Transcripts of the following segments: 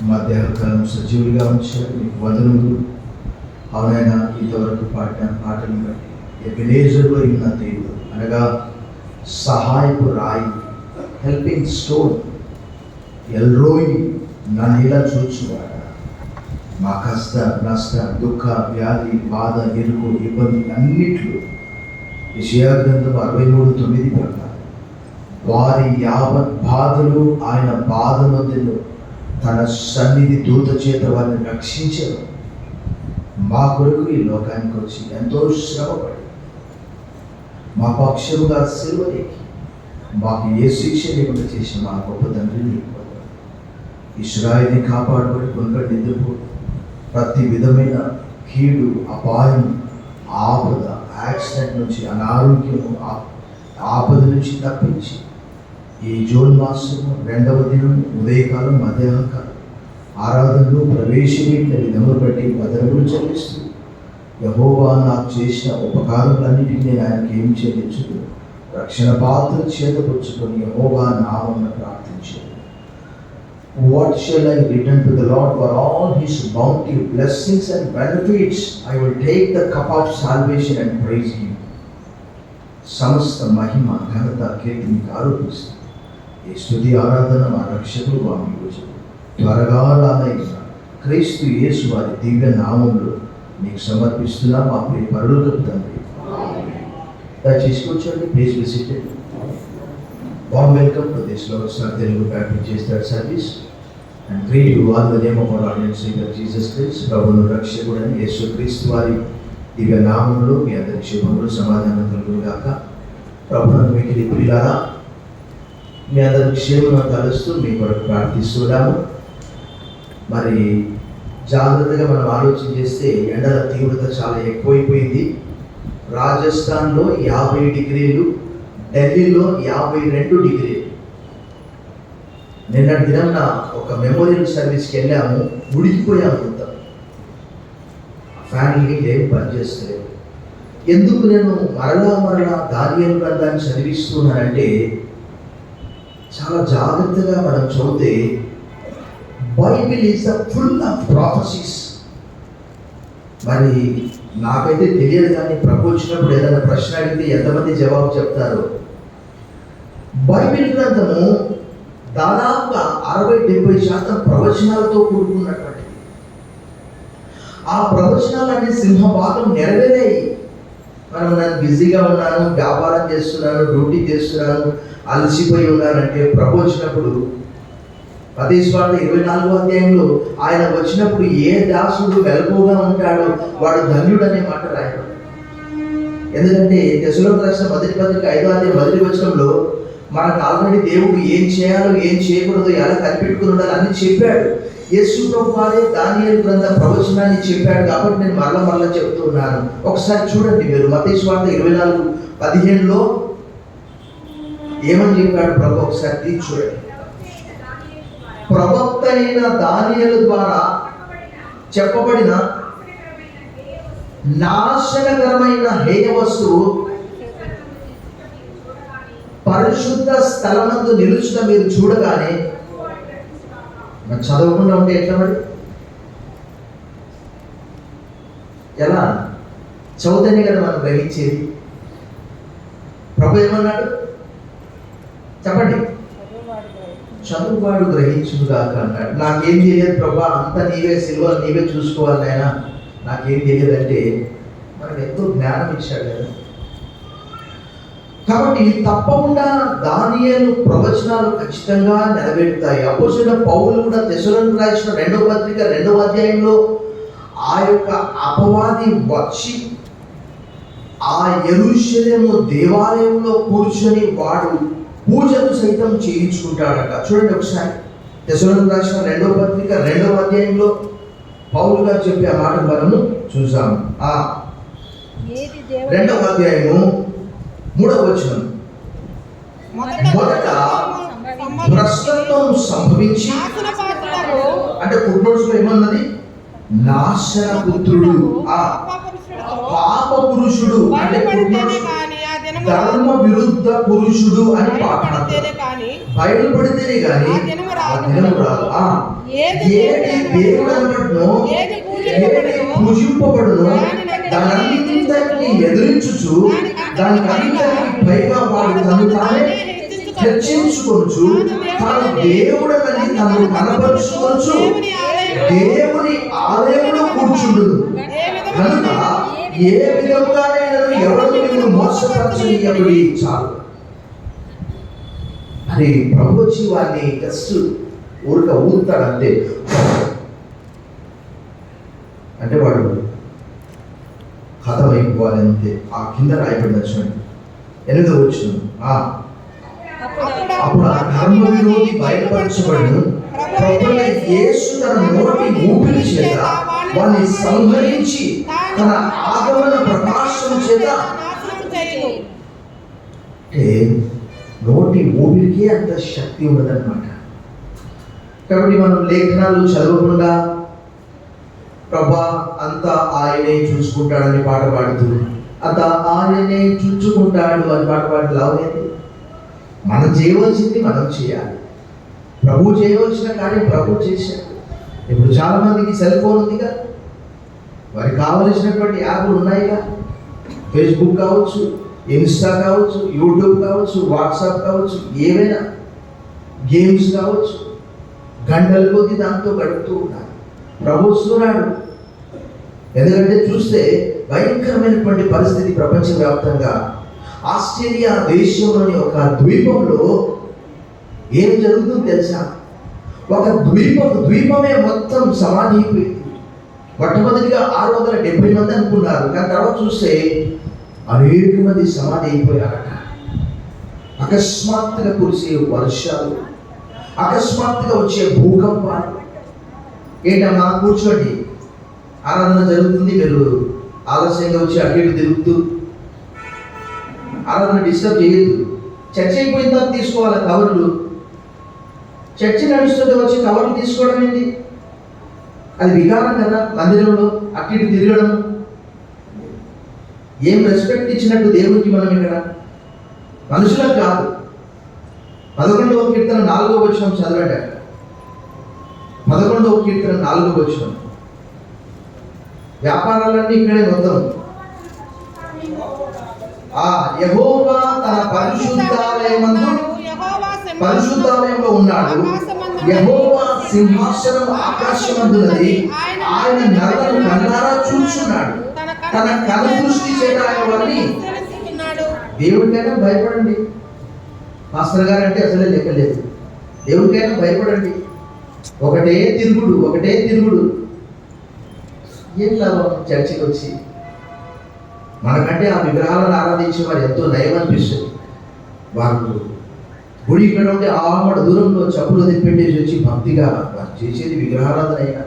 మా దేహకాలం సజీవులుగా ఉంచారు. మీకు వందనములు. అవునైనా ఇంతవరకు పాడిన పాటలు బట్టి ఎబెనేజరులో ఉన్న దేవుడు అనగా సహాయపు రాయి, హెల్పింగ్ స్టోన్, ఎల్రోయి, నన్ను ఇలా చూచువాడ, మా కష్ట నష్ట దుఃఖ వ్యాధి బాధ ఎరుకు ఇబ్బంది అన్నిట్లో యెషయా గ్రంథం 63:9 ప్రకారం వారి యావత్ బాధలు ఆయన బాధ మధ్యలో తన సన్నిధి దూత చేత వారిని రక్షించారు. మా కొరకు ఈ లోకానికి వచ్చి ఎంతో శ్రమపడి మా పక్షముగా సిలువ ఎక్కి మాకు ఏ శిక్ష లేకుండా చేసిన మా గొప్ప తండ్రి నీకు ఇశ్రాయేలుని కాపాడబడి కొనుక నిద్రపో ప్రతి విధమైన కీడు, అపాయం, ఆపద, యాక్సిడెంట్ నుంచి, అనారోగ్యము, ఆపద నుంచి తప్పించి ఈ జూన్ మాసము 2వ దినం ఉదయకాలం మధ్యాహ్నకాలం ఆరాధనలో ప్రవేశపెట్టిన విధములు బట్టి వదనములు చెల్లిస్తూ యెహోవా నాకు చేసిన ఉపకారములన్నిటికీ నేను ఆయనకి ఏం చెల్లించుతూ రక్షణ పాత్ర చేతపుచ్చుకొని యెహోవా నామమున ప్రార్థించాను. What shall I return to the Lord for all his bounty, blessings and benefits? I will take the cup of salvation and praise him. సమస్త మహిమ ఘనత కీర్తి మీకు ఆరోపిస్తూ ఈ స్తుతి ఆరాధన మా రక్షకుడు వామి రోజు త్వరగా రానైన క్రీస్తు యేసు వారి దివ్య నామంలో మీకు సమర్పిస్తున్నా మా ప్రియ పరలోకపు తండ్రి. దయచేసి కూర్చోండి. Please be seated. Warm welcome to this Lord's Telugu Baptist Church service and greet you all in the name of our Lord and Savior Jesus Christ. ప్రభువును రక్షకుడైన యేసు క్రీస్తు వారి దివ్య నామములో మీ అందరి శుభములు సమాధానం కలుగును గాక. ప్రభువును మిక్కిలి ప్రియులారా, మీ అందరి క్షేమం తలుస్తూ మీ కొరకు ప్రార్థిస్తున్నాము. మరి జాగ్రత్తగా మనం ఆలోచన చేస్తే ఎండల తీవ్రత చాలా ఎక్కువైపోయింది. రాజస్థాన్లో 50 డిగ్రీలు, ఢిల్లీలో 52 డిగ్రీలు. నిన్నటి దినం ఒక మెమోరియల్ సర్వీస్కి వెళ్ళాము, ఉడికిపోయాము. అంతా ఫ్యాన్లు ఏం పనిచేస్తలేవు. ఎందుకు నేను మరలా దానియేలు గ్రంథాన్ని చదివిస్తున్నానంటే, చాలా జాగ్రత్తగా మనం చదివితే Bible is the full of prophecies. మరి నాకైతే తెలియదు, కానీ ప్రభు వచ్చినప్పుడు ఏదైనా ప్రశ్న అడిగితే ఎంతమంది జవాబు చెప్తారు. బైబిల్ గ్రంథము దాదాపుగా 60-70% ప్రవచనాలతో కూడుకున్నటువంటిది. ఆ ప్రవచనాలన్నీ సింహభాగం నెరవేరాయి. నేను బిజీగా ఉన్నాను, వ్యాపారం చేస్తున్నాను, డ్యూటీ చేస్తున్నాను, అలసిపోయి ఉన్నానంటే ప్రభు వచ్చినప్పుడు మత్తయి సువార్త 24వ అధ్యాయంలో ఆయన వచ్చినప్పుడు ఏ దాసుడు వెలుగుగా ఉంటాడో వాడు ధన్యుడు అనే మాట రాయడం. ఎందుకంటే తెస్సలోనికీయులకు రాసిన మొదటి పత్రిక 5వ అధ్యాయం 1వ వచనంలో మనకు ఆల్రెడీ దేవుడు ఏం చేయాలో ఏం చేయకూడదో ఎలా కనిపెట్టుకుని ఉండాలి అన్ని చెప్పాడు. యేసు ప్రభు వారే దానియేలు గ్రంథ ప్రవచనాన్ని చెప్పాడు. కాబట్టి నేను మరలా చెప్తున్నాను. ఒకసారి చూడండి మీరు మత్తయి సువార్త 24:15లో ఏమని చెప్పాడు ప్రభు, ఒకసారి తీసి చూడండి. ప్రవక్త అయిన దానియేలు ద్వారా చెప్పబడిన నాశనకరమైన హేయ వస్తువు పరిశుద్ధ స్థలమందు నిలుచుట మీరు చూడగానే, చదవకుండా ఉంటే ఎట్లా? మరి ఎలా చదువుతేనే కదా మనం గ్రహించేది. ప్రభు ఏమన్నాడు చెప్పండి? చదువువాడు గ్రహించుగాక అన్నాడు. నాకేం తెలియదు ప్రభా, అంతా నీవే, సిలువ నీవే చూసుకోవాలి నాయనా, నాకేం తెలియదు అంటే మనకు ఎంతో జ్ఞానం ఇచ్చాడు కదా. కాబట్టి తప్పకుండా దానియేలు ప్రవచనాలు ఖచ్చితంగా నెరవేరుతాయి. అపోస్తలుడైన పౌలు కూడా తెస్సలోనికీయులకు రాసిన 2వ పత్రిక 2వ అధ్యాయంలో ఆ యొక్క అపవాది వచ్చి ఆ యెరూషలేము దేవాలయంలో కూర్చొని వాడు పూజలు సైతం చేయించుకుంటాడట. చూడండి ఒకసారి తెస్సలోనికీయులకు రాసిన 2వ పత్రిక 2వ అధ్యాయంలో పౌలు గారు చెప్పే ఆ మాట మనము చూసాము. 2వ అధ్యాయము 3వ వచనం, మొదట భ్రష్టత్వం సంభవించి, అంటే పుట్టినరోజులో ఏమన్నది? నాశన పుత్రుడు, పాప పురుషుడు. అంటే ధర్మ విరుద్ధ పురుషుడు అని బయలుపడితేనే కానీ బయలుపడితేనే గాని ఆ దినము ఆ రాదు. దినము రాదు. ఏది ఏది దేవుడు అనబడునో, ఏది ఏది పూజింపబడునో దానంతటిని ఎదిరించుచు దానికి అంతటికి పైగా వాడు తను తానే హెచ్చించుకొనుచు తాను దేవుడనని తను కనపరుచుకొనుచు దేవుని ఆలయంలో కూర్చుండును. కనుక ఏ విధముగానైనా ఎవరు మీరు మోసపరచనీయబడి చాలు అని ప్రభు వచ్చి వారిని జస్ట్ ఊరుతాడంతే. అంటే వాడు హతమైపోవాలి అంతే. ఆ కింద రాయబడిన చూడండి 8వ వచనం. అప్పుడు ఆ ధర్మ విరోధి బయలుపరచబడును. ప్రభువైన యేసు తన నోటి ఊపిరి చేత వారిని సంహరించి తన ఆగమన ప్రకాశం చేత, అంటే నోటి ఊపిరికే అంత శక్తి ఉన్నదన్నమాట. కాబట్టి మనం లేఖనాలు చదవకుండా ప్రభా అంతా ఆయనే చూసుకుంటాడని పాట పాడుతూ అంతా ఆయనే చూసుకుంటాడు అని పాట పాడి లావలేదు. మనం చేయవలసింది మనం చేయాలి. ప్రభు చేయవలసిన కార్యం ప్రభు చేశాడు. ఇప్పుడు చాలా మందికి సెల్ ఫోన్ ఉందిగా, వారికి కావలసినటువంటి యాప్లు ఉన్నాయిగా. ఫేస్బుక్ కావచ్చు, ఇన్స్టా కావచ్చు, యూట్యూబ్ కావచ్చు, వాట్సాప్ కావచ్చు, ఏవైనా గేమ్స్ కావచ్చు, గంటల కొద్ది దాంతో గడుపుతూ ఉన్నారు. ప్రభు వస్తున్నాడు. ఎందుకంటే చూస్తే భయంకరమైనటువంటి పరిస్థితి ప్రపంచవ్యాప్తంగా. ఆస్ట్రేలియా దేశంలోని ఒక ద్వీపంలో ఏం జరుగుతుందో తెలుసా? ఒక ద్వీపమే మొత్తం సమాధి అయిపోయింది. మొట్టమొదటిగా 670 మంది అనుకున్నారు, కానీ తర్వాత చూస్తే అనేక మంది సమాధి అయిపోయారట. అకస్మాత్తుగా కురిసే వర్షాలు, అకస్మాత్తుగా వచ్చే భూకంపాలు. ఏంటమ్మా కూర్చోండి, ఆరాధన జరుగుతుంది, మీరు ఆలస్యంగా వచ్చి అటు ఇటు తిరుగుతూ ఆరాధన డిస్టర్బ్ చేయదు. చర్చ అయిపోయిన తర్వాత తీసుకోవాలి కవర్లు. చర్చ నడుస్తుంటే వచ్చి కవర్లు తీసుకోవడం ఏంటి? అది వికారం కదా. మందిరంలో అటు ఇటు తిరగడం ఏం రెస్పెక్ట్ ఇచ్చినట్టు దేవుడికి మనం ఇక్కడ? మనుషులకు కాదు. 11వ కీర్తన 4వ వచనం చదవండి. 11వ కీర్తన 4వ వచనం. వ్యాపారాలన్నీ ఇక్కడే మొత్తం. యెహోవా తన పరిశుద్ధాలయంలో ఉన్నాడు. యెహోవా సింహాసనం ఆకాశమందున్నది. ఆయన నరులను కన్నారా చూచున్నాడు. తన కను దృష్టి చేత ఆయన వారిని. దేవుడికైనా భయపడండి. మాస్టర్ గారు అంటే అసలే లెక్కలేదు. దేవుడికైనా భయపడండి. ఒకటే తిరుగుడు. ఏం లాభం చర్చికి వచ్చి? మనకంటే ఆ విగ్రహాలను ఆరాధించే వారు ఎంతో నయం అనిపిస్తుంది. వారు గుడి ఇక్కడ ఉంటే ఆమడ దూరంలో చెప్పులు తిప్పెట్టేసి వచ్చి భక్తిగా వారు చేసేది విగ్రహారాధన అయినా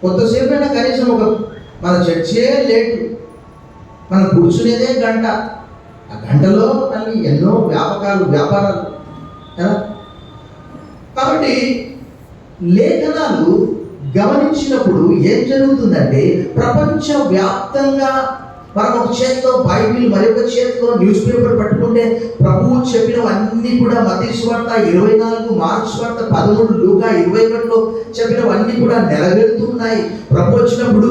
కొంతసేపు అయినా కనీసం మన చర్చే లేటు, మనం కూర్చునేదే గంట. ఆ గంటలో మళ్ళీ ఎన్నో వ్యాపారాలు కదా. కాబట్టి లేఖనాలు గమనించినప్పుడు ఏం జరుగుతుందంటే ప్రపంచ వ్యాప్తంగా మనం ఒక చేతిలో బైబిల్, మరి ఒక చేతిలో న్యూస్ పేపర్ పట్టుకుంటే ప్రభువు చెప్పినవన్నీ కూడా మత్తయి సువార్త 24, మార్కు సువార్త 13, లూకా 21లో చెప్పినవన్నీ కూడా నెరవేరుతున్నాయి. ప్రభు వచ్చినప్పుడు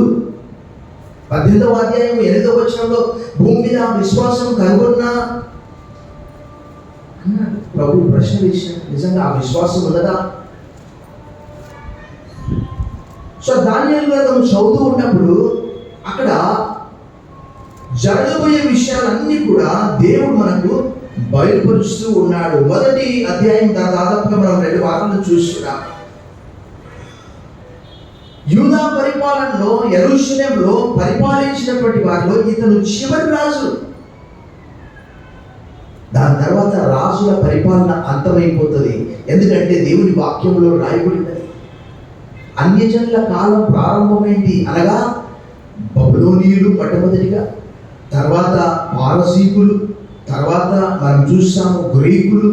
18వ అధ్యాయం 8వ వచనంలో భూమి మీద విశ్వాసం కనుగొన్నా అన్నాడు. ప్రభు ప్రశ్న వేశాడు, నిజంగా ఆ విశ్వాసం ఉన్నదా? సో దానియేలు గ్రంథం చదువుతూ ఉన్నప్పుడు అక్కడ జరగబోయే విషయాలన్నీ కూడా దేవుడు మనకు బయలుపరుస్తూ ఉన్నాడు. మొదటి అధ్యాయం దాదాపుగా మనం 2 వారాలు చూస్తున్నాం. యూదా పరిపాలనలో యెరూషలేములో పరిపాలించినటువంటి వారిలో ఇతను చివరి రాజు. దాని తర్వాత రాజుల పరిపాలన అంతమైపోతుంది. ఎందుకంటే దేవుని వాక్యంలో రాయబడినది అన్యజనుల కాలం ప్రారంభమైంది అనగా బబులోనీయులు మొట్టమొదటిగా, తర్వాత పారసీకులు, తర్వాత మనం చూస్తాము గ్రీకులు,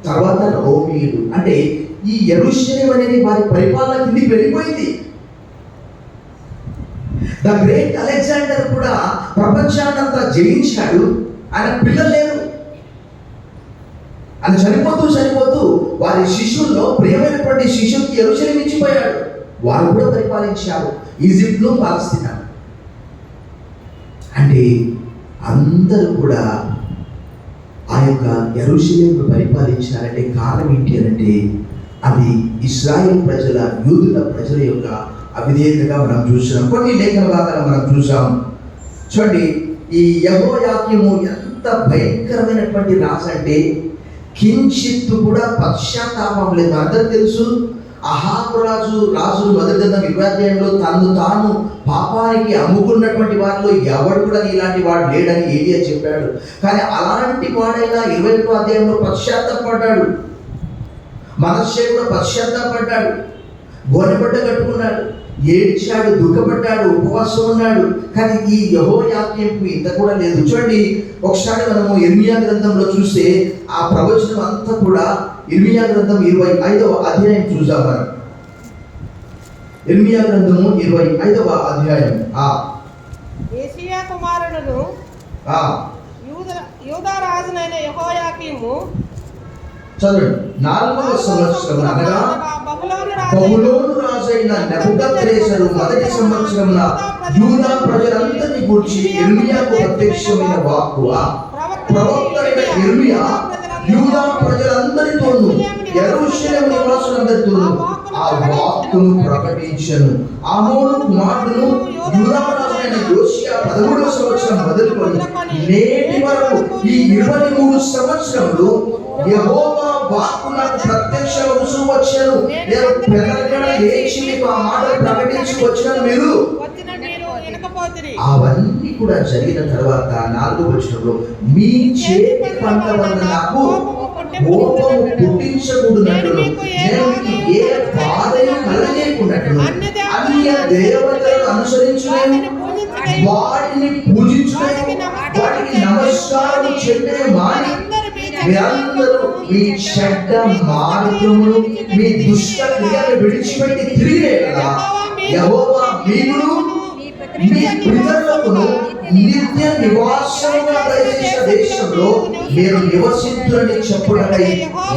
తర్వాత రోమియులు. అంటే ఈ యెరూషలేము అనేది వారి పరిపాలన కిందికి వెళ్ళిపోయింది. ద గ్రేట్ అలెగ్జాండర్ కూడా ప్రపంచాన్నంతా జయించాడు. ఆయన పిల్లలు లేరు. అని చనిపోతూ వారి శిష్యుల్లో ప్రియమైనటువంటి శిష్యునికి యెరూషలేము ఇచ్చిపోయాడు. వారు కూడా పరిపాలించారు ఈజిప్ట్ను, పాలస్తీనా. అంటే అందరూ కూడా ఆ యొక్క యెరూషలేమును పరిపాలించారంటే కారణం ఏంటి అనంటే అది ఇశ్రాయేల్ ప్రజల, యూదుల ప్రజల యొక్క అవిధేయతగా మనం చూసాం. కొన్ని లేఖన భాగాలు మనం చూసాం. చూడండి, ఈ యెహోయాకీము ఎంత భయంకరమైనటువంటి రాజు అంటే కించిత్తు కూడా పశ్చాత్తాపం లేదు. అందరూ తెలుసు, అహాబు రాజు మొదటి గ్రంథం 20వ అధ్యాయంలో తను తాను పాపానికి అమ్ముకున్నటువంటి వారిలో ఎవడు కూడా ఇలాంటి వాడు లేడని ఏలియా చెప్పాడు. కానీ అలాంటి వాడైనా 21వ అధ్యాయంలో పశ్చాత్తాపడ్డాడు. మనష్షే కూడా పశ్చాత్తాపడ్డాడు, గోనెపడ్డ కట్టుకున్నాడు, ఏడ్చాడు, దుఃఖపడ్డాడు, ఉపవాసం ఉన్నాడు. కానీ ఈ యెహోయాకీముకు ఇంత కూడా లేదు. చూడండి, ఒకసారి మనము ఇర్మియా గ్రంథంలో చూస్తే ఆ ప్రవచనం అంతా కూడా ఇర్మియా గ్రంథం 25వ అధ్యాయం చూద్దాం మనం. ఇర్మియా గ్రంథము 25వ అధ్యాయం. యోషీయా కుమారుడును యూదా రాజునైన యెహోయాకీము చదవండి. 4వ సంవత్సరం అనగా బబులోను రాజైన నెబుకద్నెజరు మొదటి సంవత్సరమున యూదా ప్రజలందరినీ గూర్చి ఇర్మియాకు ప్రత్యక్షమైన వాక్కు. ప్రవక్త అయిన ఇర్మియా యూదా ప్రజలందరితోనూ యెరూషలేము నివాసులందరితోనూ ఆ వాక్కును ప్రకటించెను. ఆమోను కుమారుడును యూదా రాజైన యోషియా 13వ సంవత్సరం మొదలుకొని నేటి వరకు ఈ 23 సంవత్సరములు యెహోవా వాక్కు నాకు ప్రత్యక్షమవుతూ వచ్చాను. నేను పెద్దగా లేచి మీకు ఆ మాట ప్రకటించుకొచ్చాను. మీరు అవన్నీ కూడా జరిగిన తర్వాత 4వ వచనంలో మీ చేతి పంట వలన నాకు కోపము పుట్టించకూడనట్లు నేను మీకు ఏ బాధను కలగలేకున్నట్లు అన్య దేవతలను అనుసరించలేను, వాటిని పూజించలేను, వాటికి నమస్కారం చెప్పే మాని మీరందరూ మీ చెడ్డ మార్గమును, మీ దుష్ట క్రియలను విడిచిపెట్టి తిరిగే కదా యెహోవా మీకును మీ పితరులకును నిత్య నివాసముగా దయచేసిన దేశంలో మీరు నివసించులని చెప్పుటకై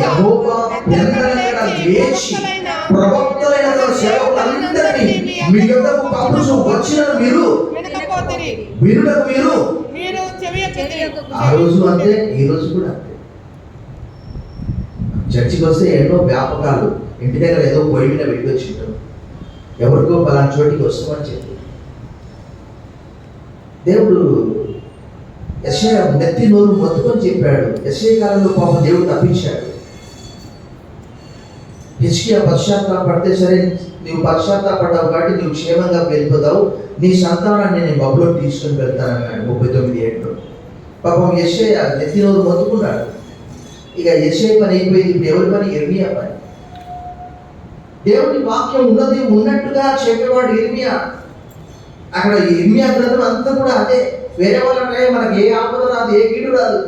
యెహోవా పెద్దలైన లేచి ప్రవక్తలైన సేవకులందరినీ మీ యొద్దకు పంపుచు వచ్చిన మీరు వినుటకు మీరు ఆ రోజు అంతే, ఈ రోజు కూడా అంతే. చర్చికి వస్తే ఎన్నో వ్యాపకాలు, ఇంటి దగ్గర ఏదో పొయ్యి మీద పెట్టి వచ్చింటారు, ఎవరికో పలానా చోటికి వస్తామని చెప్పి దేవుడు యెషయా నెత్తి నోరు మొత్తుకొని చెప్పాడు. యెషయా కాలంలో పాపం దేవుడు తప్పించాడు. హిజ్కియా పశ్చాత్తాపడితే, సరే నీవు పశ్చాత్తాపడ్డావు కాబట్టి నువ్వు క్షేమంగా వెళ్ళిపోతావు, నీ సంతానాన్ని నేను బబులోకి తీసుకొని వెళ్తానన్నాడు 39 ఏళ్ళు. పాపం యెషయా నెత్తి నోరు మొత్తుకున్నాడు. ఇక యెషయా పని అయిపోయింది. ఇప్పుడు ఎవరి పని? ఇర్మియా పని. దేవుని వాక్యం ఉన్నది ఉన్నట్టుగా చెప్పేవాడు ఇర్మియా. అక్కడ ఇర్మియా గ్రంథం అంతా కూడా అదే. వేరే వాళ్ళంటే మనకి ఏ ఆపద రాదు, ఏ కీడు రాదు.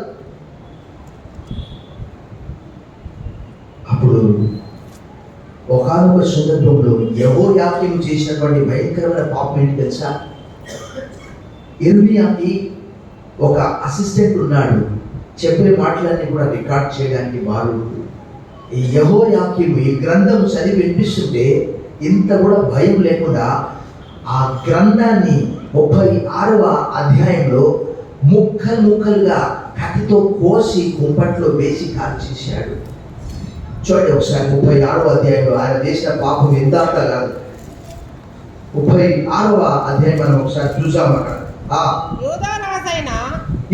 అప్పుడు ఒకానొక సందర్భంలో యెహోయాకీము చేసినటువంటి భయంకరమైన పాపం ఏంటి తెలుసా? ఇర్మియాకి ఒక అసిస్టెంట్ ఉన్నాడు, చెప్పే మాటలన్నీ కూడా రికార్డ్ చేయడానికి బాలుడు. ఈ యెహోయాకీము ఈ గ్రంథం చదివి వినిపిస్తుంటే ఇంత కూడా భయం లేకుండా ఆ గ్రంథాన్ని 36వ అధ్యాయంలో ముక్కలు ముక్కలుగా కత్తితో కోసి కుంపట్లో వేసి కాల్చేశాడు. చూడండి ఒకసారి 36వ అధ్యాయంలో ఆయన చేసిన పాపం ఎంత కాదు. 36వ అధ్యాయం మనం ఒకసారి చూసాం. అక్కడ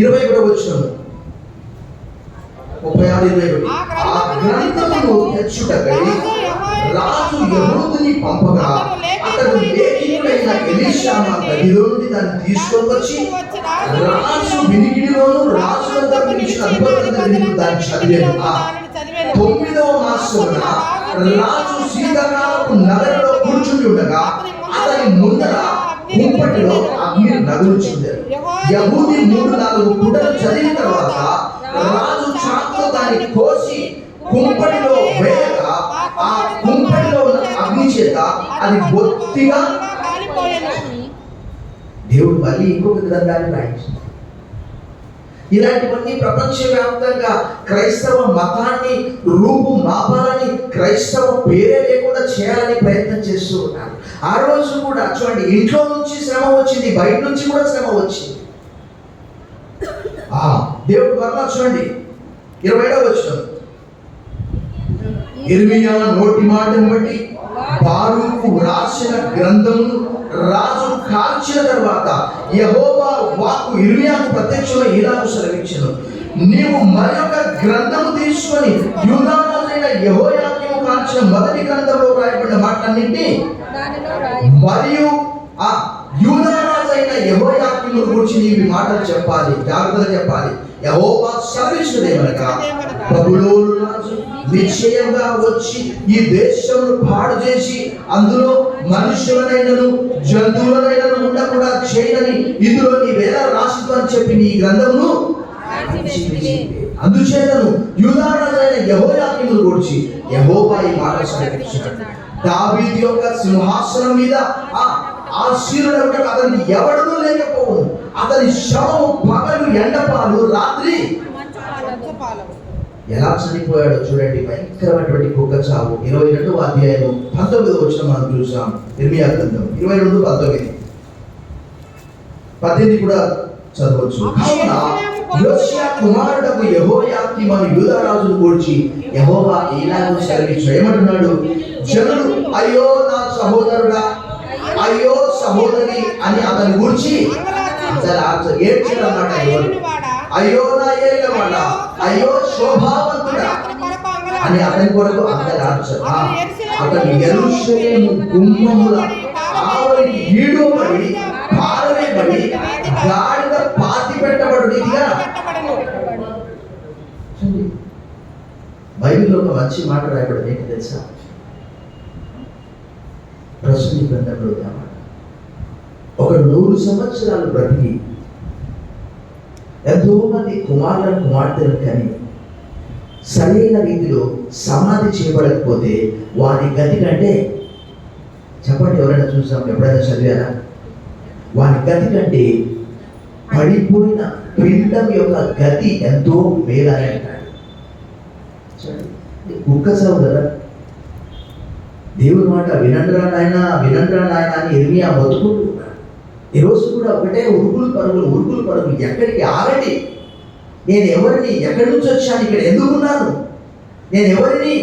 21వ వచనం 36:21 ఆ గ్రంథమును తెచ్చుటకై రాజు యెహూదుని పంపగా అతడు లేఖికుడైన ఎలీషామా గదిలో నుండి దాన్ని తీసుకొని వచ్చి రాజు వినికిడిలోను రాజు వద్ద పిలిచిన అధిపతులందరినీ దాన్ని చదివాను. 9వ మాసమున రాజు శీతకాలపు నగరంలో కూర్చుని ఉండగా అతని ముందర కుంపటిలో అగ్ని రగులుచుండెను. యెహూది 3-4 పూటలు చదివిన తర్వాత రాజు చాకుతో దాన్ని కోసి కుంపటిలో వేయగా ఆ కుంపటిలో ఉన్న అగ్ని చేత అది బొత్తిగా దేవుడు మళ్ళీ ఇంకొక గ్రంథాన్ని రాయించాడు. ఇలాంటివన్నీ ప్రపంచవ్యాప్తంగా క్రైస్తవ మతాన్ని రూపు మాపాలని, క్రైస్తవ పేరే లేకుండా చేయాలని ప్రయత్నం చేస్తూ ఉన్నారు. ఆ రోజు కూడా చూడండి, ఇంట్లో నుంచి శ్రమ వచ్చింది, బయట నుంచి కూడా శ్రమ వచ్చింది. దేవుడు మరలా చూడండి 27వ వచనం, యిర్మీయా నోటి మాటను బట్టి బారూకు వ్రాసిన గ్రంథమును రాజు కాల్చిన తర్వాత యెహోవా వాక్కు యిర్మీయాకు ప్రత్యక్షమై ఇలాగు సెలవిచ్చెను, నీవు మరొక గ్రంథము తీసుకొని యూదా రాజైన యెహోయాకీము కాల్చిన మొదటి గ్రంథంలో రాయబడిన మాటలన్నింటినీ మరియు ఆ యూదా రాజైన యెహోయాకీము గురించి నీవు మాటలు చెప్పాలి, జాగ్రత్తగా చెప్పాలి. యెహోవా సెలవిచ్చినదేమనగా, బబులోను రాజు నిశ్చయంగా వచ్చి ఈ దేశమును పాడు చేసి అందులో మనుషులనైనను జంతువులనైనను ఉండకుండా చేయనని ఇందులో నీవేలా రాసిదు అని చెప్పి నీ గ్రంథమును అందుచేతను యూదా రాజైన యెహోయాకీమును గురించి యెహోవా ఈ మాట సెలవిచ్చాడు, దావీదు యొక్క సింహాసనం మీద ఆశీనుడు అతనికి ఎవడనూ లేకపోవును, అతని శవము పగలు ఎండపాలు, రాత్రి ఎలా చనిపోయాడో చూడండి. భయంకరమైనటువంటి కుక్క చావు. 22వ అధ్యాయం 19వ వచనం మనం చూసాం. యిర్మీయా గ్రంథం 22:19, 18 కూడా చదవచ్చు. కావున యోషియా కుమారుడకు యెహోయాకీము యూదా రాజును గూర్చి యెహోవా ఇలాగూ సెలవిచ్చాడు. ఏమంటున్నాడు? జనులు అయ్యో నా సహోదరుడా, అయ్యో సహోదరి అని అతని గురించి ఏడ్చారన్నమాట. అయ్యో నా ఏలినవాడ, అయ్యో శోభావంతుడా అని అతని కొరకు అందరార్చారు. అతని యెరూషలేము గుమ్మముల ఆవరణి ఈడుబడి పారవేయబడి గాడిద పాతి పెట్టబడి. బైబిల్లో ఒక మంచి మాట రాయబడింది, ఏంటి తెలుసా? ప్రస్తుత గ్రంథంలో ఒక 100 సంవత్సరాలు బ్రతికి ఎంతో మంది కుమారులను కుమార్తెలను కానీ సరైన రీతిలో సమాధి చేయబడకపోతే వాని గతి కంటే, చెప్పండి ఎవరైనా చూసాం, ఎప్పుడైనా చదివారా? వాని గతి కంటే పడిపోయిన పిండం యొక్క గతి ఎంతో మేలని అంటాడు. కుక్క చావు కదా. దేవుని మాట వినండ్రా నాయన, వినండ్రా నాయన అని యిర్మీయా బతుకుంటున్నాడు. ఈరోజు కూడా ఒకటే ఉరుకులు పరుగులు. ఎక్కడికి? ఆగండి. నేను ఎవరిని? ఎక్కడి నుంచి వచ్చాను? ఇక్కడ ఎందుకున్నాను? నేను ఎవరిని?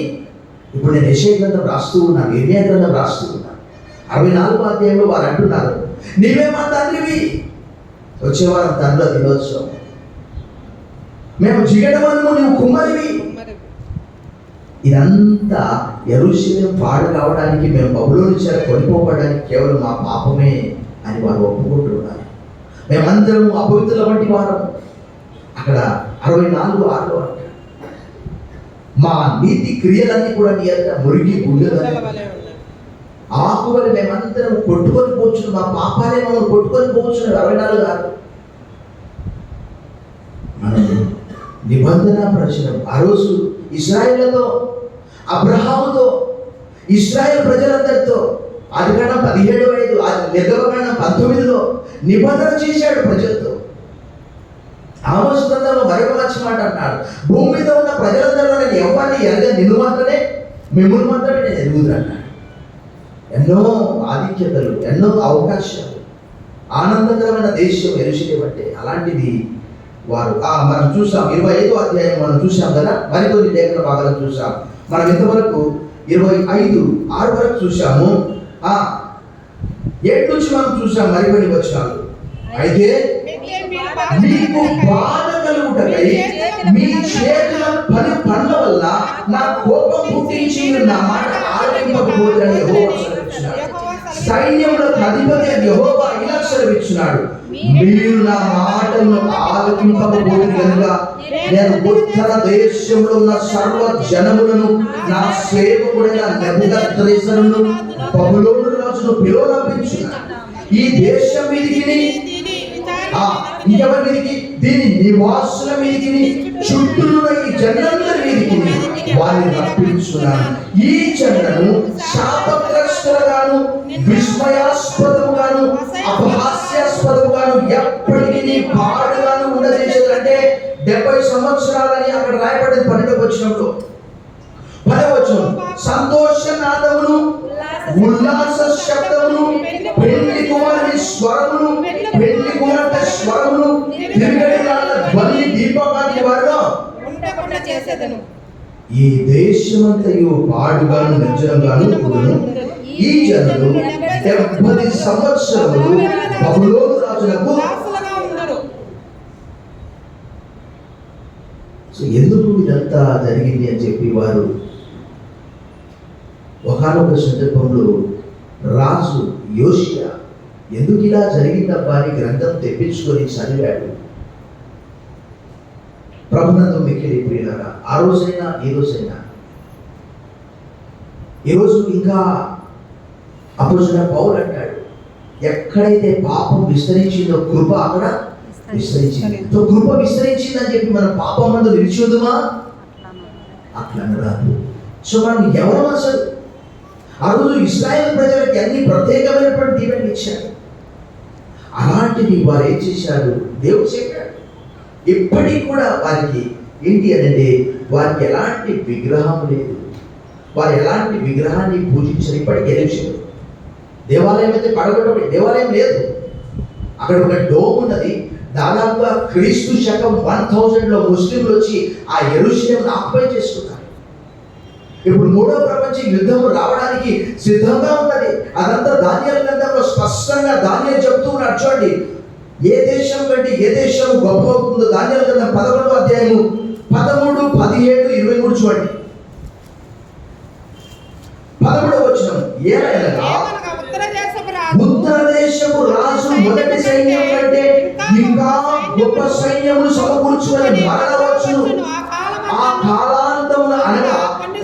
ఇప్పుడు నేను యెషయా గ్రంథం రాస్తూ ఉన్నాను, యిర్మీయా గ్రంథం రాస్తూ ఉన్నాను. 64వ అధ్యాయంలో వారు అంటున్నారు, నీవే మా తండ్రివి. వచ్చేవారం తండ్రి దినోత్సవం. మేము జిగటమనము, నువ్వు కుమ్మరివి. ఇదంతా యెరూషలేము పాడు కావడానికి, మేము బబులోను చేత కొనిపోవడానికి కేవలం మా పాపమే అని వారు ఒప్పుకుంటున్నారు. మేమందరం అపవిత్రుల వంటి వారం. అక్కడ 64:6 అంటారు, మా నీతి క్రియలన్నీ కూడా నీ అంత మురిగి గుండెలని ఆకువని మేమందరం కొట్టుకొని పోవచ్చు, మా పాపాలే మమ్మల్ని కొట్టుకొని పోవచ్చు. 64:6. మనం నిబంధన ప్రచురం ఆ రోజు ఇశ్రాయేలుతో, అబ్రహాముతో, ఇశ్రాయేలు ప్రజలందరితో ఆదికాండం 17:5, నిర్గమకాండం 19లో నిబంధన చేశాడు ప్రజలతో. ఆమోసు గ్రంథంలో మరొక మంచి మాట అన్నాడు, భూమి మీద ఉన్న ప్రజలందరిలో నేను ఎవరిని ఎరగని, నిన్ను మాత్రమే, మిమ్మల్ని మాత్రమే నేను ఎరుగుదు అన్నాడు. ఎన్నో ఆధిక్యతలు, ఎన్నో అవకాశాలు, ఆనందకరమైన దేశం యెరూషలేము అంటే. అలాంటిది వారు మనం చూసాం 25వ అధ్యాయం మనం చూసాం కదా, మరికొన్ని లేఖన భాగాలను చూసాం. మనం ఇంతవరకు 25:6 వరకు చూసాము. 7 నుంచి మనం చూసాం మరికొన్ని వచనాలు. అయితే మీకు బాధ కలుగుటకై మీ చేతుల పనుల వల్ల నా కోపం పుట్టించి నా మాట ఆలకింపకపోతుందని యెహోవా సెలవిచ్చున్నాడు. సైన్యములకు అధిపతి యెహోవా ఇలా సెలవిచ్చున్నాడు, మీరు నా మాటలను ఆలకింపకపోతే కనుక నేను ఉత్తర దేశంలో ఉన్న సర్వ జనములను నా సేవకుడైన నెబుకద్నెజరును బబులోను రాజును పిలువనంపించున్నాను. ఈ దేశం మీదికి, ఇంకెవరి మీదికి? దీని నివాసుల మీదికి, చుట్టూ ఈ జనులందరి మీదికి వారిని రప్పించున్నాను. ఈ జనులను శాపగ్రస్తులుగాను, విస్మయాస్పదముగాను, అపహాస్యాస్పదముగాను, ఎప్పటికీ పాడుగాను ఉండజేసేదంటే సంవత్సరాలని అక్కడ రాయబడింది 12వ వచనంలో. 10వ వచనం, సంతోషనాదమును ఉల్లాస శబ్దమును పెళ్లి కుమారుని స్వరమును పెళ్లి కుమార్తె స్వరమును తిరుగడిలాల ధ్వని దీపకాంతి వారిలో ఉండకుండా చేసేదను. ఈ దేశమంతయు పాడుగాను నిర్జనంగాను ఉండును. ఈ జనులు 70 సంవత్సరములు బబులోను రాజులకు. దాసులుగా ఉందురు. సో ఎందుకు ఇదంతా జరిగింది అని చెప్పి వారు ఒకానొక సందర్భంలో రాజు యోషియా ఎందుకు ఇలా జరిగిందబ్బా అని గ్రంథం తెప్పించుకొని చదివాడు. ప్రభునందు మిక్కిలి ప్రియులారా, ఆ రోజైనా ఈ రోజైనా, ఈరోజు ఇంకా అపోస్తలుడైన పౌలు అంటాడు, ఎక్కడైతే పాపం విస్తరించిందో కృప అక్కడ విస్తరించింది. సో కృప విస్తరించిందని చెప్పి మనం పాపం మందు నిలిచిద్దుమా? అట్లా రాదు. సో మనం ఎవరు అసలు? ఆ రోజు ఇశ్రాయేల్ ప్రజలకు అన్ని ప్రత్యేకమైనటువంటి దీవెనలు ఇచ్చాడు. అలాంటివి వారు ఏం చేశారు? దేవుడు చెప్పాడు. ఇప్పటికి కూడా వారికి ఏంటి అంటే వారికి ఎలాంటి విగ్రహం లేదు, వారు ఎలాంటి విగ్రహాన్ని పూజించరు. ఇప్పటికీ ఎలక్షన్ దేవాలయం అయితే పడగొట్టబడి దేవాలయం లేదు. అక్కడ ఒక డోమ్ ఉన్నది. దాదాపుగా క్రీస్తు శకం 1000లో ముస్లింలు వచ్చి ఆ యెరూషలేమును ఆక్యుపై చేసుకున్నారు. ఇప్పుడు 3వ ప్రపంచ యుద్ధం రావడానికి సిద్ధంగా ఉన్నది. అదంతా దానియేలు గ్రంథంలో స్పష్టంగా దానియేలు చెప్తూ ఉన్నాడు. చూడండి, ఏ దేశం కంటే ఏ దేశం గొప్ప అవుతుందో దానియేలు గ్రంథం 11వ అధ్యాయము 13, 17, 23 చూడండి. 13వ వచనం, ఏలయనగా ఉత్తర దేశపు రాజు మొదటి సైన్యం కంటే ఇంకా గొప్ప సైన్యములు సమకూర్చుకొని మరణవచ్చును. ఆ కాలాంతమున అనగా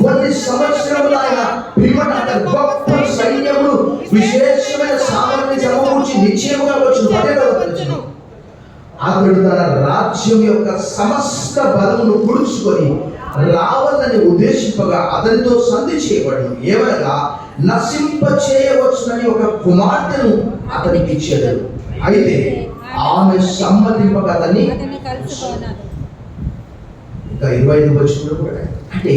కొన్ని సంవత్సరములు ఆయన పిమ్మట గొప్ప సైన్యములు విశేషమైన సామర్థ్యాన్ని సమకూర్చి నిశ్చయముగా వచ్చును. అతడు తన రాజ్యం యొక్క సమస్త బలమును కూర్చుకొని రావాలని ఉద్దేశింపగా అతనితో సంధి చేయబడును. ఏమనగా నశింప చేయవచ్చునని ఒక కుమార్తెను అతనికి ఇచ్చాడు. అయితే ఆమె సమ్మతింపక అతన్ని ఇంకా 25 వచనంలో కూడా అంటే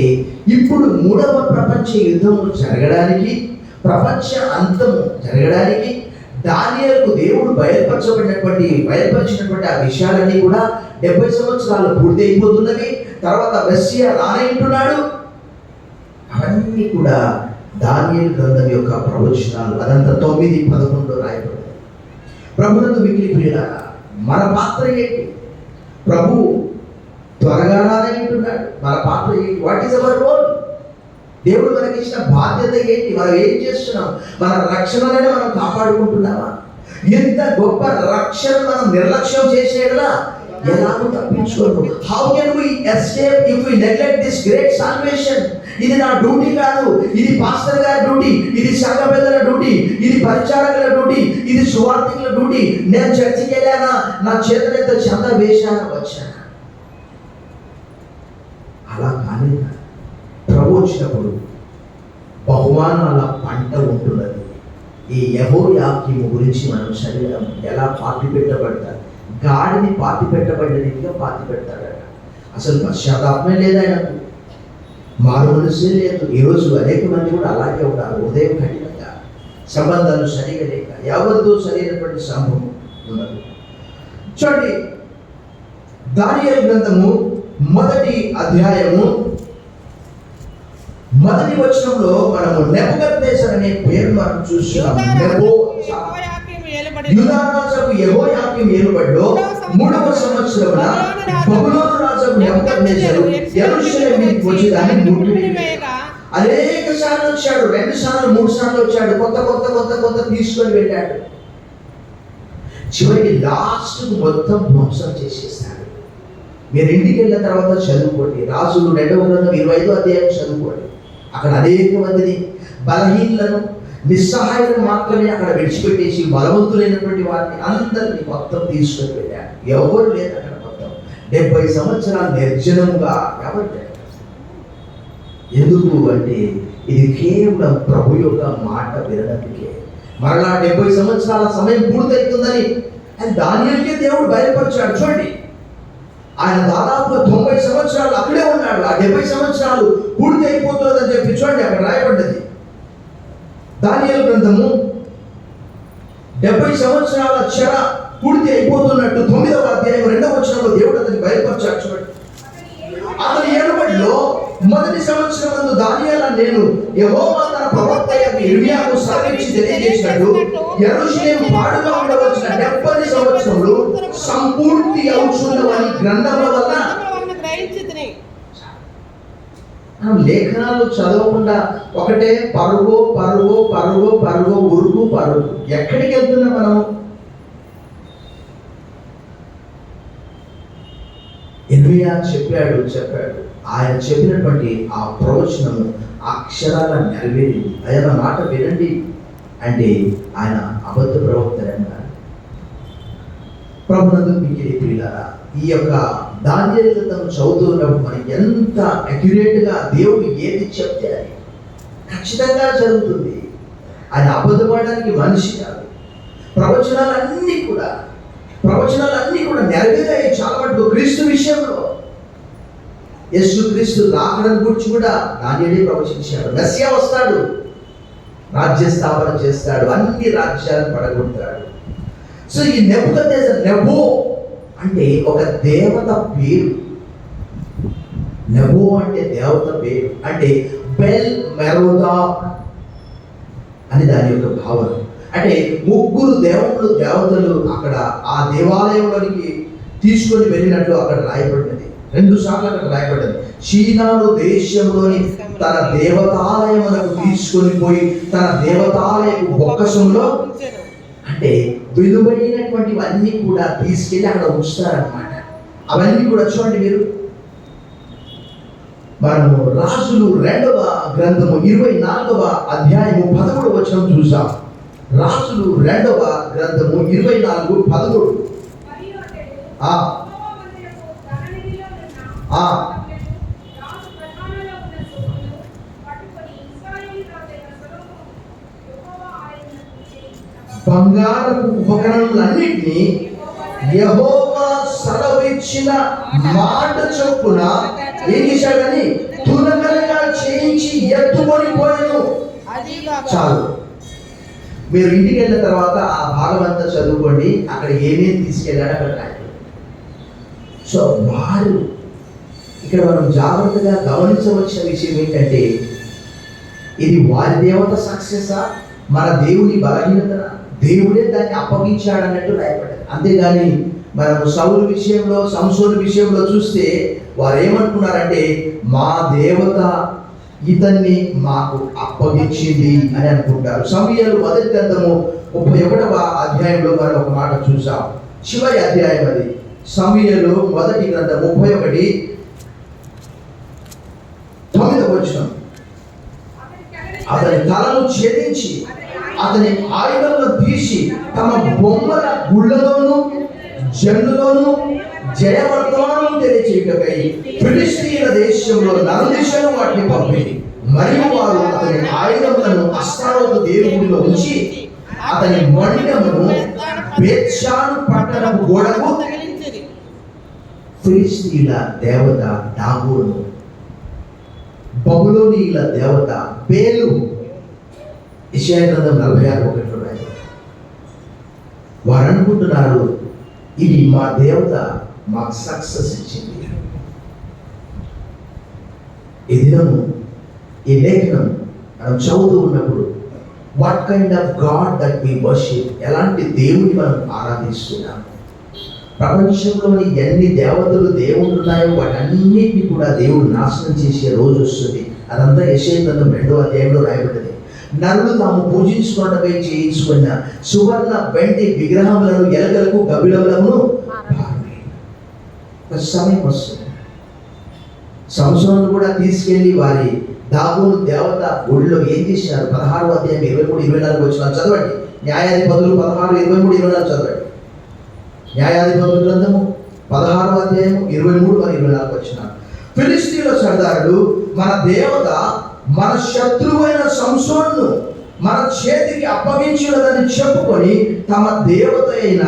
ఇప్పుడు 3వ ప్రపంచ యుద్ధము జరగడానికి, ప్రపంచ అంతము జరగడానికి దానియేలుకు దేవుడు బయలుపరిచినటువంటి ఆ విషయాలన్నీ కూడా 70 సంవత్సరాలు పూర్తి అయిపోతున్నవి. తర్వాత మెస్సియా రానంటున్నాడు. అవన్నీ కూడా దానియేలు గ్రంథం యొక్క ప్రవచనాలు. అదంతా 9:11 రాయబడింది. ప్రభునందు మిక్కిలి ప్రియులారా, మన పాత్ర ఏంటి? ప్రభు త్వరగా రానంటున్నాడు. మన పాత్ర ఏంటి? What is our role? దేవుడు మనకి ఇచ్చిన బాధ్యత ఏంటి? మనం ఏం చేస్తున్నాం? మన రక్షణనే మనం కాపాడుకుంటున్నామా? ఎంత గొప్ప రక్షణ మనం నిర్లక్ష్యం చేసేలా ఎలాగో తప్పించుకోరు. How can we escape if we neglect this great salvation? ఇది నా డ్యూటీ కాదు, ఇది పాస్టర్ గారి డ్యూటీ, ఇది సంఘ పెద్దల డ్యూటీ, ఇది పరిచారకుల డ్యూటీ, ఇది సువార్థికుల డ్యూటీ. నేను చర్చికి వెళ్ళానా, నా చేతులతో చంద వేశానా, వచ్చానా? అలా కాలేదు. ప్రభు వచ్చినప్పుడు బహుమానాల పంట ఉంటున్నది. ఈ యెహోయాకీము గురించి మనం చదివాం. ఎలా పాతి పెట్టబడతారు, గాడిని పాతి పెట్టబడిన రీతిగా పాతి పెడతాడట. అసలు పశ్చాత్తాపమే లేదు ఆయనకు, మారు మనసే లేదు. ఈరోజు అనేక మంది కూడా అలాగే ఉన్నారు. ఉదయం కఠినంగా, సంబంధాలు సరిగా లేక, ఎవరితో సరైనటువంటి సంభవం ఉన్నది. చూడండి, దానియేలు గ్రంథము 1వ అధ్యాయము 1వ వచనంలో మనము నెబుకద్నెజర్ అనే పేరు మనం చూస్తున్నాం. యూదా రాజుకు యెహోయాకీము ఏలుబడిలో 3వ సంవత్సరమున బబులోను రాజు నెబుకద్నెజరు యెరూషలేము మీదకి వచ్చి దాన్ని ముట్టడి వేయగా అనేక సార్లు వచ్చాడు. 2 సార్లు 3 సార్లు వచ్చాడు. కొత్త తీసుకొని వెళ్ళాడు. చివరికి లాస్ట్ మొత్తం ధ్వంసం చేసేస్తాడు. మీరు ఇంటికి వెళ్ళిన తర్వాత చదువుకోండి. రాజులు 2వ గ్రంథం 25వ అధ్యాయం చదువుకోండి. అక్కడ అనేక మందిని, బలహీనలను, నిస్సహాయులను మాత్రమే అక్కడ విడిచిపెట్టేసి బలవంతులైనటువంటి వారిని అందరినీ మొత్తం తీసుకొని వెళ్ళాడు. ఎవరు లేదు అక్కడ. మొత్తం 70 సంవత్సరాలు నిర్జనంగా ఎవరు లేరు. ఎందుకు అంటే ఇది కేవలం ప్రభు యొక్క మాట వినడానికే. మరలా 70 సంవత్సరాల సమయం పూర్తవుతుందని దానియేలుకే దేవుడు బయలుపరిచాడు. చూడండి, ఆయన దాదాపు 90 సంవత్సరాలు అక్కడే ఉన్నాడు. ఆ 70 సంవత్సరాలు పూర్తి అయిపోతుందని చెప్పి చూడండి అక్కడ రాయబడ్డది. దానియేలు గ్రంథము 70 సంవత్సరాల చెర పూర్తి అయిపోతున్నట్టు 9వ అధ్యాయం 2వ వచనంలో దేవుడు అతనికి బయలుపరిచాడు. చూడండి, అతని ఏలుబడిలో మొదటి సంవత్సరమందు దానియేలు నేను యెహోవా తన ప్రవక్త అయిన ఇర్మీయాకు సెలవిచ్చి తెలియజేసినట్టు యెరూషలేము పాడుగా ఉండవలసిన 70 సంవత్సరములు సంపూర్తి అవుచున్నవని గ్రంథముల వలన గ్రహించితిని. లేఖనాలు చదవకుండా ఒకటే పరుగు పరుగు పరుగు పరుగు ఉరుగు పరుగు. ఎక్కడికి వెళ్తున్నాం మనం? ఇర్మీయా చెప్పాడు. ఆయన చెప్పినటువంటి ఆ ప్రవచనము అక్షరాల నెరవేరింది. ఆయన మాట వినండి అంటే ఆయన అబద్ధ ప్రవక్తరన్నారు. ప్రభునందు మిక్కిలి ప్రియులారా, ఈ యొక్క దానియేలు గ్రంథం చదువుతున్నప్పుడు మనకి ఎంత అక్యురేట్గా దేవుడు ఏది చెప్తే అది ఖచ్చితంగా జరుగుతుంది. ఆయన అబద్ధపడడానికి మనిషి కాదు. ప్రవచనాలన్నీ కూడా నెరవేరాయి చాలా మటుకు క్రీస్తు విషయంలో. యేసు క్రీస్తు రాకడను గురించి కూడా దానియేలే ప్రవచించాడు. మెస్సియా వస్తాడు, రాజ్య స్థాపన చేస్తాడు, అన్ని రాజ్యాలను పడగొడతాడు. సో ఈ నెబుకద్నెజర్, నెబో అంటే ఒక దేవత పేరు. నెబో అంటే దేవత పేరు, అంటే బెల్ మెరోదాక్ అని దాని యొక్క భావన. అంటే ముగ్గురు దేవతలు అక్కడ ఆ దేవాలయంలోనికి తీసుకొని వెళ్ళినట్లు అక్కడ రాయబడినది. 2 సార్లు అక్కడ రాయబడ్డది. చీనాను దేశంలోని తన దేవతాలయములకు తీసుకొని పోయి తన దేవతాలయపు బొక్కసంలో, అంటే విలువైనటువంటివన్నీ కూడా తీసుకెళ్ళి అక్కడ ఉంచుతారన్నమాట. అవన్నీ కూడా చూడండి మీరు. మనము రాజులు 2వ గ్రంథము 24వ అధ్యాయము 13వ వచనం చూసాం. రాజులు 2వ గ్రంథము 24:13. బంగారపు ఉపకరణములన్నిటినీ యెహోవా సెలవిచ్చిన మాట చొప్పున ఏం చేశాడని తునకలుగా చేయించి ఎత్తుకొని పోయాను. చాలు, మీరు ఇంటికి వెళ్ళిన తర్వాత ఆ భాగం అంతా చదువుకోండి. అక్కడ ఏమేమి తీసుకెళ్ళాడు అక్కడ రాయండి. సో వారు ఇక్కడ మనం జాగ్రత్తగా గమనించవలసిన విషయం ఏంటంటే, ఇది వారి దేవత సక్సెసా, మన దేవుని బలహీనత, దేవుడే దాన్ని అప్పగించాడు అన్నట్టు రాయబడ్డది. అంతేగాని మనము సౌలు విషయంలో, సంసోను విషయంలో చూస్తే వారు ఏమనుకున్నారంటే, మా దేవత ఇతన్ని మాకు అప్పగించింది అని అనుకుంటారు. సమూయేలు మొదటి గ్రంథము 31వ అధ్యాయంలో మనం ఒక మాట చూసాం. చివరి అధ్యాయం అది. సమూయేలు మొదటి గ్రంథం 31:9వ వచనం. అతని తలను ఛేదించి అతని ఆయుధములను తీసి తమ బొమ్మల గుళ్ళలోను జన్నులోను జయవర్తమానం తెలియచేయుటకై ఫిలిష్తీయుల దేశంలో నలుదిశను వాటిని పంపింది. మరియు వారు అతని ఆయుధములను అష్టారోతు దేవుడిలో ఉంచి అతని మండమును బేత్షాను పట్టణపు గోడకు ఫిలిష్తీయుల దేవత దాగోను, బబులోనీయుల దేవత బేలు. యెషయా గ్రంథం 46:1. వారు అనుకుంటున్నారు, ఇది మా దేవత మాకు సక్సెస్ ఇచ్చింది. ఈ దినము ఈ లేఖనం మనం చదువుతూ ఉన్నప్పుడు what kind of God that we worship, ఎలాంటి దేవుని మనం ఆరాధిస్తున్నాం. ప్రపంచంలోని ఎన్ని దేవతలు దేవుళ్ళు ఉన్నాయో వాటన్నిటిని కూడా దేవుడు నాశనం చేసే రోజు వస్తుంది. అదంతా యెషయా గ్రంథం 2వ అధ్యాయంలో రాయబడ్డది. నరులు తాము పూజించుకోవడమై చేయించుకున్న సువర్ణ వెండి విగ్రహములను ఎలకలకు గబ్బిలములను సమయం వస్తుంది. సంసోను కూడా తీసుకెళ్లి వారి దాగోను దేవత గుడిలో ఏం చేశారు? 16వ అధ్యాయం 23-24 వచనాలు చదవండి. న్యాయాధిపతులు 16:23-24 చదవండి. న్యాయాధిపతుల గ్రంథము 16వ అధ్యాయం 23-24 వచనాలు. ఫిలిష్తీయుల సర్దారులు మన దేవత మన శత్రువైన సంసోనును మన చేతికి అప్పగించినదని చెప్పుకొని తమ దేవత అయిన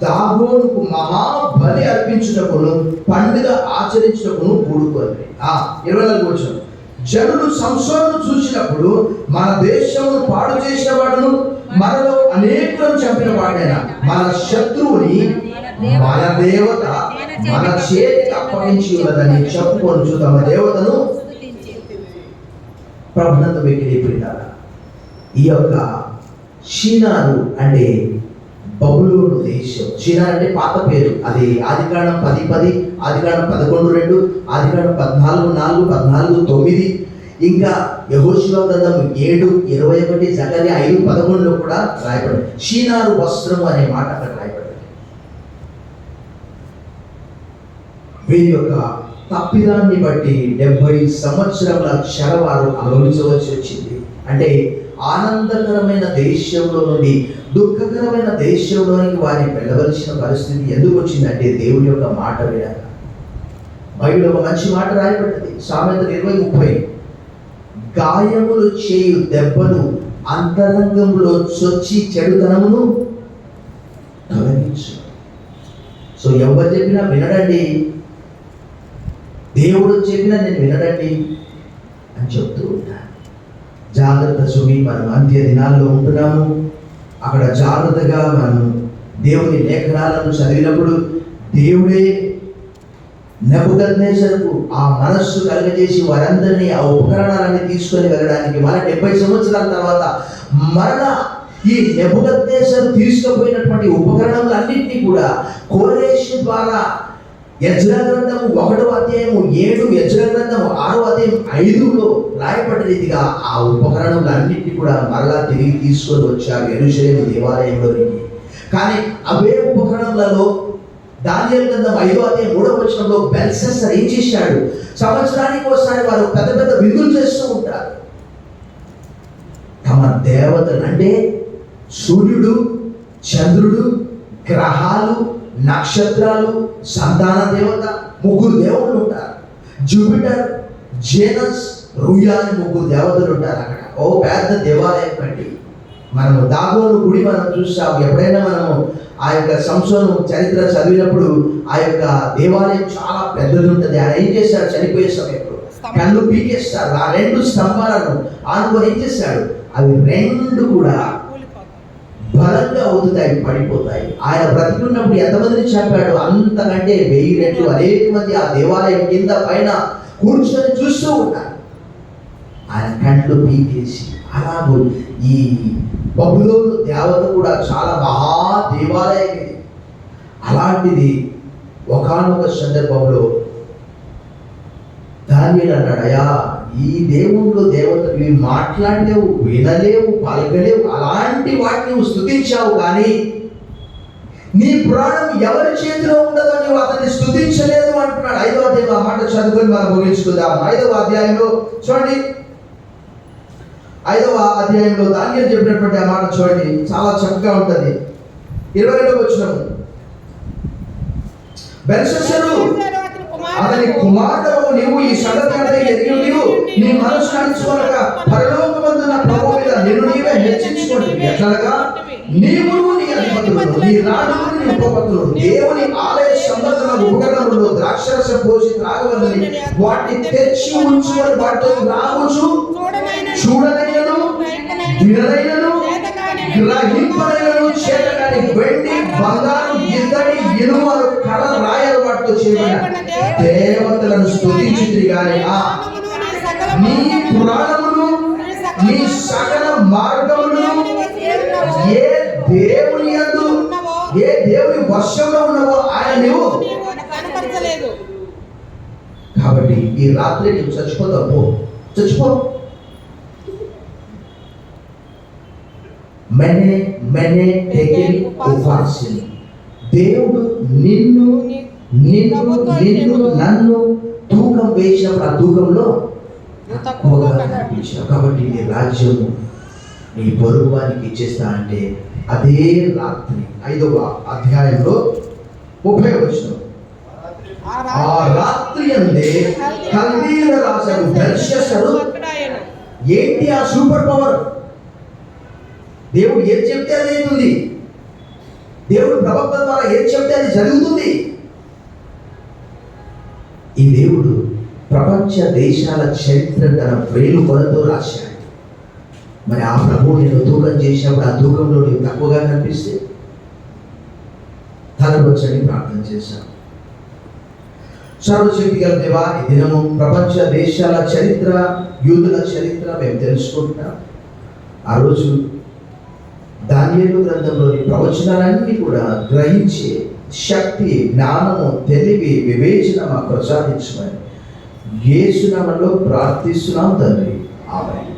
దాగోనుకు మహాబలి అర్పించుటకును పండుగ ఆచరించుటకును కూడుకొని. 24 వచనం. జనులు సంసోనును చూసినప్పుడు మన దేశమును పాడు చేసిన వాడును మనలో అనేకులను చంపిన వాడైనా మన శత్రువుని మన దేవత మన చేతికి అప్పగించి ఉన్నదని చెప్పుకొనుచు తమ దేవతను ప్రభునందు వెకిలిపోయినారు. ఈ యొక్క షీనారు అంటే బబులోను దేశం. షీనారు అంటే పాత పేరు. అది ఆదికాండం 10:10, ఆదికాండం 11:2, ఆదికాండం 14:4, 14:9, ఇంకా యెహోషువ గ్రంథం 7:21, జకర్యా 5:11లో కూడా రాయబడింది. షీనారు వస్త్రము అనే మాట అక్కడ రాయబడింది. వీరి యొక్క తప్పిదాన్ని బట్టి 70 సంవత్సరముల క్షరవారు అనుభవించవలసి వచ్చింది. అంటే ఆనందకరమైన దేశంలో నుండి దుఃఖకరమైన దేశంలోనికి వారిని వెళ్ళవలసిన పరిస్థితి ఎందుకు వచ్చిందంటే దేవుని యొక్క మాట వినక. బైబిల్లో ఒక మంచి మాట రాయబడ్డది, సామెతలు 20:30. గాయములు చేయు దెబ్బలు అంతరంగంలో చొచ్చి చెడుతనమును తొలగించు. సో ఎవరు చెప్పినా వినడండి, దేవుడు చెప్పినా నేను వినడండి అని చెప్తూ ఉంటాను. జాగ్రత్త సుమి, మనం అంత్య దినాల్లో ఉంటున్నాము. అక్కడ జాగ్రత్తగా మనం దేవుని లేఖనాలను చదివినప్పుడు దేవుడే నెబుకద్నెజరుకు ఆ మనస్సు కలుగజేసి వారందరినీ ఆ ఉపకరణాలన్నీ తీసుకొని వెళ్ళడానికి మన 70 సంవత్సరాల తర్వాత మరణ ఈ నెబుకద్నెజరు తీసుకుపోయినటువంటి ఉపకరణాలన్నింటినీ కూడా కోరేషు ద్వారా యెజ్రా గ్రంథము 1వ అధ్యాయము 7, యెజ్రా గ్రంథము 6వ అధ్యాయం 5లో రాయబడిన రీతిగా ఆ ఉపకరణాలన్నింటినీ కూడా మరలా తిరిగి తీసుకొని వచ్చారు యెరూషలేము దేవాలయంలోనికి. కానీ అవే ఉపకరణాలలో దానియేలు గ్రంథం 5వ అధ్యాయం 3వ వచనంలో బెల్షస్సర్ ఏం చేశాడు? సంవత్సరానికి ఒకసారి వారు పెద్ద పెద్ద విందులు చేస్తూ ఉంటారు. తమ దేవతలు అంటే సూర్యుడు, చంద్రుడు, గ్రహాలు, నక్షత్రాలు, సంతాన దేవత, 3 దేవుళ్ళు ఉంటారు. జూపిటర్, జేనస్, రుయా అని 3 దేవతలు ఉంటారు అక్కడ. ఓ పెద్ద దేవాలయం కండి. మనము దాగోను గుడి మనం చూస్తాము. ఎప్పుడైనా మనము ఆ యొక్క సంసోను చరిత్ర చదివినప్పుడు ఆ యొక్క దేవాలయం చాలా పెద్దది ఉంటుంది. ఆయన ఏం చేశాడు? చనిపోయే సమయంలో కళ్ళు పీకేస్తారు. ఆ 2 స్తంభాలను ఆనుకొని ఏం చేశాడు? అవి 2 కూడా బలంగా అవుతాయి, పడిపోతాయి. ఆయన బ్రతికున్నప్పుడు ఎంతమందిని చంపాడు? అంతకంటే 1000 రెట్లు అనేక మంది ఆ దేవాలయం కింద పైన కూర్చొని చూస్తూ ఉంటారు. ఆయన కంట్లు పీకేసి. అలాగూ ఈ బబులోను దేవత కూడా చాలా మహా దేవాలయం ఇది. అలాంటిది ఒకానొక సందర్భంలో దానియేలు అన్నాడు, అయ్యా ఈ దేవుళ్ళు దేవతలు ఇవి మాట్లాడలేవు, వినలేవు, పలకలేవు, అలాంటి వాటిని నువ్వు స్తుతించావు, కానీ నీ ప్రాణం ఎవరి చేతిలో ఉండదో నువ్వు అతన్ని స్తుతించలేదు అంటున్నాడు. 5వ అధ్యాయం ఆ మాట చదువుకొని మనం ముగించుకుందాం. 5వ అధ్యాయంలో చూడండి, 5వ అధ్యాయంలో దానియేలు చెప్పినటువంటి ఆ మాట చూడండి, చాలా చక్కగా ఉంటుంది. 22వ వచనం. బెల్షస్సరు అతని కుమారుడు నీవు ఈ సంగతి అంటే ఎరిగి నీ మనసు నడుచుకొనక పరలోకమందున ప్రభువు మీద నిన్ను నీవే హెచ్చించుకోండి. ఎట్లనగా నీవును నీ అధిపతులు నీ రాజును నీ ఉపపతులు దేవుని ఆలయ సంబంధమైన ఉపకరణములు ద్రాక్షరసం పోసి త్రాగవలని వాటిని తెచ్చి ఉంచుకొని వాటితో త్రాగుచు చూడనైనను విననైనను గ్రహింపనైనను చేతకాని వెండి, బంగారం, ఇత్తడి, ఇనుము, కడ, రాయలు వాటితో చేయబడిన దేవతలను స్తుతించితిరి గాని నీ పురాణమును నీ సకల మార్గములను ఏ దేవుని యందు ఏ దేవుని వశంలో ఉన్నవో ఆయన నీవు కనపరచలేదు. కాబట్టి ఈ రాత్రి నువ్వు చచ్చిపోతావు, చచ్చిపో. మెనే టేకెన్ ఉఫార్సిన్. దేవుడు నిన్ను నన్ను తూకం వేసినప్పుడు ఆ తూకంలో తక్కువగా కనిపించావు. కాబట్టి నీ రాజ్యము నీ పొరుగు వారికి ఇచ్చేస్తా అంటే అదే రాత్రి 5వ అధ్యాయంలో 30వ వచనం. ఆ రాత్రి అందే కల్దీయుల రాజు బెల్షస్సరు. ఏంటి ఆ సూపర్ పవర్? దేవుడు ఏది చెప్తే అదేంటుంది. దేవుడు ప్రవక్త ద్వారా ఏం చెప్తే అది జరుగుతుంది. ఈ దేవుడు ప్రపంచ దేశాల చరిత్ర తన వేలు కొలతో రాశాడు. మరి ఆ ప్రభువు నేను తూకం చేసినప్పుడు ఆ తూకంలో నీవు తక్కువగా కనిపిస్తే తలబొచ్చని ప్రార్థన చేశాను. సర్వశక్తి గల దేవా, ఈ దినము ప్రపంచ దేశాల చరిత్ర, యూదుల చరిత్ర మేము తెలుసుకుంటున్నాం. ఆ రోజు దానియేలు గ్రంథంలోని ప్రవచనాలన్నీ కూడా గ్రహించే శక్తి, జ్ఞానము, తెలివి, వివేచన మాకు ప్రసాదించమని యేసు నామములో ప్రార్థిస్తున్నాం తండ్రి. ఆమేన్.